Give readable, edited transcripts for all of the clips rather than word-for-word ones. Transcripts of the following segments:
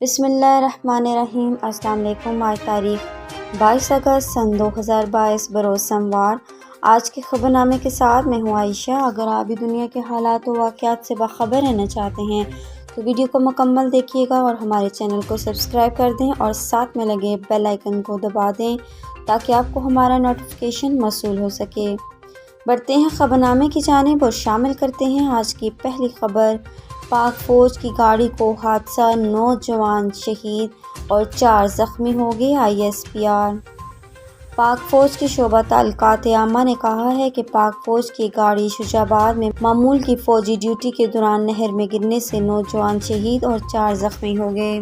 بسم اللہ الرحمن الرحیم۔ السلام علیکم۔ آج تاریخ 22 اگست سن 2022 بروز سوموار۔ آج کے خبر نامے کے ساتھ میں ہوں عائشہ۔ اگر آپ بھی دنیا کے حالات و واقعات سے باخبر رہنا چاہتے ہیں تو ویڈیو کو مکمل دیکھیے گا اور ہمارے چینل کو سبسکرائب کر دیں اور ساتھ میں لگے بیل آئیکن کو دبا دیں تاکہ آپ کو ہمارا نوٹیفیکیشن موصول ہو سکے۔ بڑھتے ہیں خبر نامے کی جانب اور شامل کرتے ہیں آج کی پہلی خبر۔ پاک فوج کی گاڑی کو حادثہ، 9 جوان شہید اور 4 زخمی ہو گئے۔ ISPR پاک فوج کے شعبہ تعلقات عامہ نے کہا ہے کہ پاک فوج کی گاڑی شجاع آباد میں معمول کی فوجی ڈیوٹی کے دوران نہر میں گرنے سے 9 جوان شہید اور 4 زخمی ہو گئے۔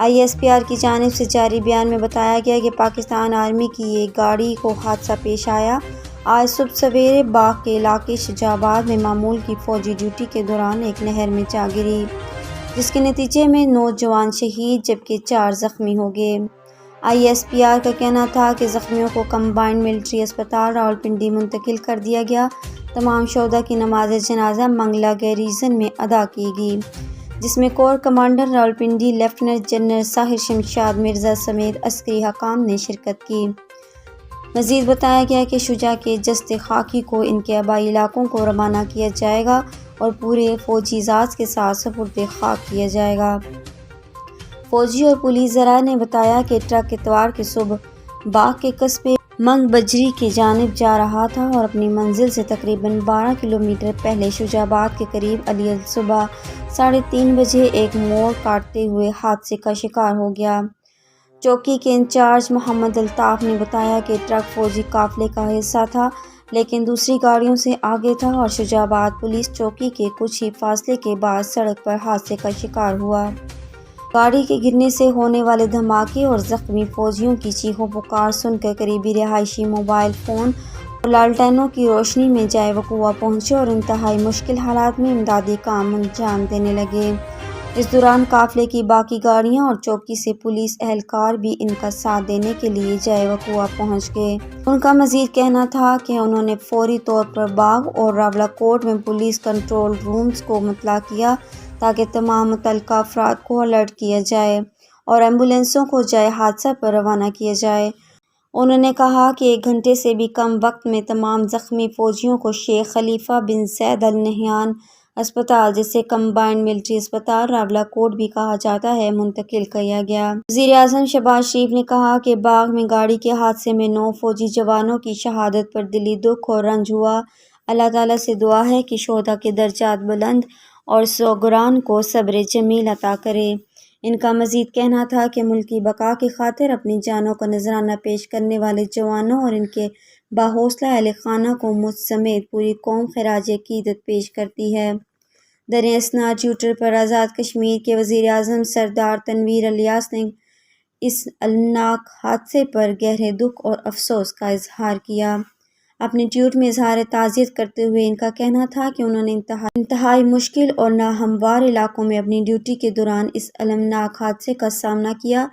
ISPR کی جانب سے جاری بیان میں بتایا گیا کہ پاکستان آرمی کی ایک گاڑی کو حادثہ پیش آیا۔ آج صبح سویرے باغ کے علاقے شجاع آباد میں معمول کی فوجی ڈیوٹی کے دوران ایک نہر میں جا گری، جس کے نتیجے میں 9 جوان شہید جبکہ 4 زخمی ہو گئے۔ ISPR کا کہنا تھا کہ زخمیوں کو کمبائنڈ ملٹری اسپتال راولپنڈی منتقل کر دیا گیا۔ تمام شہداء کی نماز جنازہ منگلا گیریژن میں ادا کی گئی، جس میں corps commander Rawalpindi lieutenant general Sahir Shamshad Mirza سمیت عسکری حکام نے شرکت کی۔ مزید بتایا گیا کہ شجاع کے جسد خاکی کو ان کے آبائی علاقوں کو روانہ کیا جائے گا اور پورے فوجی اعزاز کے ساتھ سپرد خاک کیا جائے گا۔ فوجی اور پولیس ذرائع نے بتایا کہ ٹرک اتوار کی صبح باغ کے قصبے منگ بجری کی جانب جا رہا تھا اور اپنی منزل سے تقریباً 12 کلومیٹر پہلے شجاع آباد کے قریب علی صبح 3:30 بجے ایک موڑ کاٹتے ہوئے حادثے کا شکار ہو گیا۔ چوکی کے انچارج محمد الطاف نے بتایا کہ ٹرک فوجی قافلے کا حصہ تھا لیکن دوسری گاڑیوں سے آگے تھا اور شجاع آباد پولیس چوکی کے کچھ ہی فاصلے کے بعد سڑک پر حادثے کا شکار ہوا۔ گاڑی کے گرنے سے ہونے والے دھماکے اور زخمی فوجیوں کی چیخو پکار سن کر قریبی رہائشی موبائل فون اور لالٹینوں کی روشنی میں جائے وقوع پہنچے اور انتہائی مشکل حالات میں امدادی کام انجام دینے لگے۔ اس دوران قافلے کی باقی گاڑیاں اور چوکی سے پولیس اہلکار بھی ان کا ساتھ دینے کے لیے جائے وقوع پہنچ گئے۔ ان کا مزید کہنا تھا کہ انہوں نے فوری طور پر باغ اور راولاکوٹ میں پولیس کنٹرول رومز کو مطلع کیا تاکہ تمام متعلقہ افراد کو الرٹ کیا جائے اور ایمبولینسوں کو جائے حادثہ پر روانہ کیا جائے۔ انہوں نے کہا کہ 1 گھنٹے سے بھی کم وقت میں تمام زخمی فوجیوں کو شیخ خلیفہ بن زید ال نہیان اسپتال، جسے کمبائنڈ ملٹری اسپتال راولاکوٹ بھی کہا جاتا ہے، منتقل کیا گیا۔ وزیر اعظم شہباز شریف نے کہا کہ باغ میں گاڑی کے حادثے میں 9 فوجی جوانوں کی شہادت پر دلی دکھ اور رنج ہوا۔ اللہ تعالیٰ سے دعا ہے کہ شہداء کے درجات بلند اور سوگران کو صبر جمیل عطا کرے۔ ان کا مزید کہنا تھا کہ ملک کی بقا کی خاطر اپنی جانوں کا نذرانہ پیش کرنے والے جوانوں اور ان کے باحوصلہ اہل خانہ کو مجھ سمیت پوری قوم خراج عقیدت پیش کرتی ہے۔ در اثناء ٹوئٹر پر آزاد کشمیر کے وزیر اعظم سردار تنویر الیاس نے اس المناک حادثے پر گہرے دکھ اور افسوس کا اظہار کیا۔ اپنے ٹویٹ میں اظہار تعزیت کرتے ہوئے ان کا کہنا تھا کہ انہوں نے انتہائی مشکل اور ناہموار علاقوں میں اپنی ڈیوٹی کے دوران اس المناک حادثے کا سامنا کیا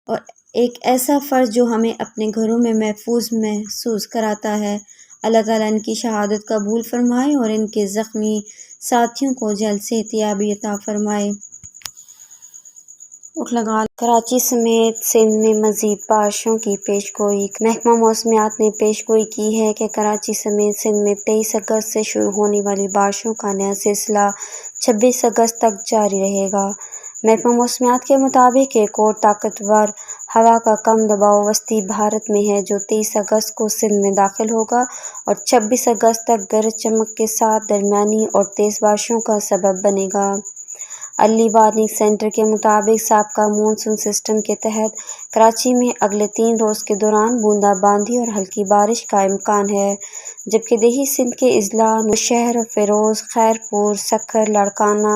اور ایک ایسا فرض جو ہمیں اپنے گھروں میں محفوظ محسوس کراتا ہے۔ اللہ تعالیٰ ان کی شہادت قبول فرمائے اور ان کے زخمی ساتھیوں کو جلد صحتیابی عطا فرمائے۔ کراچی سمیت سندھ میں مزید بارشوں کی پیشگوئی۔ محکمہ موسمیات نے پیشگوئی کی ہے کہ کراچی سمیت سندھ میں 23 اگست سے شروع ہونے والی بارشوں کا نیا سلسلہ 26 اگست تک جاری رہے گا۔ محکمہ موسمیات کے مطابق ایک اور طاقتور ہوا کا کم دباؤ وسطی بھارت میں ہے جو 23 اگست کو سندھ میں داخل ہوگا اور 26 اگست تک گرج چمک کے ساتھ درمیانی اور تیز بارشوں کا سبب بنے گا۔ ارلی وارننگ سینٹر کے مطابق سابقہ مونسون سسٹم کے تحت کراچی میں اگلے 3 روز کے دوران بوندا باندی اور ہلکی بارش کا امکان ہے، جبکہ دیہی سندھ کے اضلاع نوشہر، فیروز، خیرپور، سکھر، لاڑکانہ،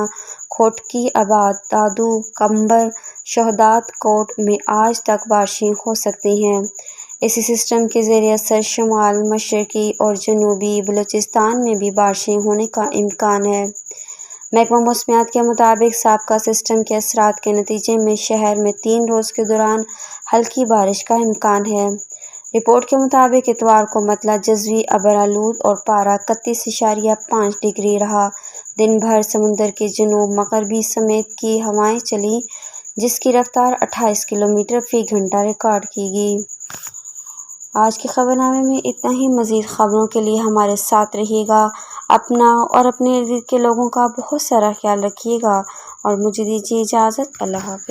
کھوٹکی، آباد، دادو، کمبر، شہداد کوٹ میں آج تک بارشیں ہو سکتی ہیں۔ اسی سسٹم کے زیر اثر شمال مشرقی اور جنوبی بلوچستان میں بھی بارشیں ہونے کا امکان ہے۔ محکمہ موسمیات کے مطابق سابقہ سسٹم کے اثرات کے نتیجے میں شہر میں 3 روز کے دوران ہلکی بارش کا امکان ہے۔ رپورٹ کے مطابق اتوار کو مطلع جزوی ابرآلود اور پارہ 31.5 ڈگری رہا۔ دن بھر سمندر کے جنوب مغربی سمیت کی ہوائیں چلیں جس کی رفتار 28 کلومیٹر فی گھنٹہ ریکارڈ کی گئی۔ آج کے خبر نامے میں اتنا ہی۔ مزید خبروں کے لیے ہمارے ساتھ رہیے گا۔ اپنا اور اپنے ارد گرد کے لوگوں کا بہت سارا خیال رکھیے گا اور مجھے دیجیے اجازت۔ اللہ حافظ۔